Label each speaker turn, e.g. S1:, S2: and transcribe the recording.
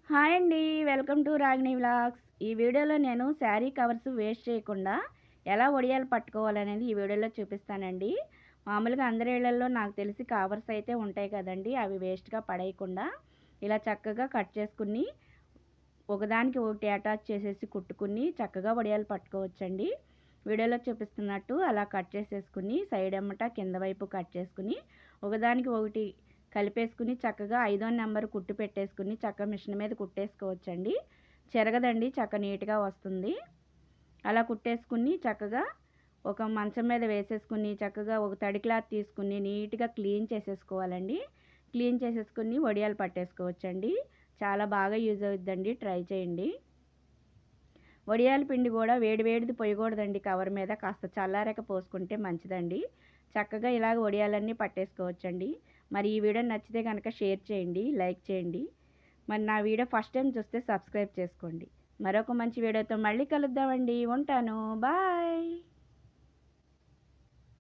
S1: Hi అండి. Welcome to Ragini vlogs. ఈ వీడియోలో నేను శారీ కవర్స్ వేస్ట్ చేయకుండా ఎలా వడియాలు పట్టుకోవాలనేది ఈ వీడియోలో చూపిస్తానండి. మామూలుగా అందరి ఇళ్లల్లో నాకు తెలిసి కవర్స్ అయితే ఉంటాయి కదండి, అవి వేస్ట్గా పడేయకుండా ఇలా చక్కగా కట్ చేసుకుని ఒకదానికి ఒకటి అటాచ్ చేసేసి కుట్టుకుని చక్కగా వడియాలు పట్టుకోవచ్చండి. వీడియోలో చూపిస్తున్నట్టు అలా కట్ చేసేసుకుని సైడ్ ఎమ్మట కింద వైపు కట్ చేసుకుని ఒకదానికి ఒకటి కలిపేసుకుని చక్కగా 5వ నెంబర్ కుట్టు పెట్టేసుకుని చక్కగా మిషన్ మీద కుట్టేసుకోవచ్చండి. చెరగదండి, చక్క నీట్గా వస్తుంది. అలా కుట్టేసుకుని చక్కగా ఒక మంచం మీద వేసేసుకుని చక్కగా ఒక తడి క్లాత్ తీసుకుని నీట్గా క్లీన్ చేసేసుకోవాలండి. క్లీన్ చేసేసుకుని వడియాలు పట్టేసుకోవచ్చండి. చాలా బాగా యూజ్ అవుతుందండి, ట్రై చేయండి. వడియాల పిండి కూడా వేడివేడిది పోయకూడదండి, కవర్ మీద కాస్త చల్లారాక పోసుకుంటే మంచిదండి. చక్కగా ఇలాగ వడియాలన్నీ పట్టేసుకోవచ్చండి. మరి ఈ వీడియో నచ్చితే కనుక షేర్ చేయండి, లైక్ చేయండి. మరి నా వీడియో ఫస్ట్ టైం చూస్తే సబ్స్క్రైబ్ చేసుకోండి. మరొక మంచి వీడియోతో మళ్ళీ కలుద్దామండి. ఉంటాను. బాయ్.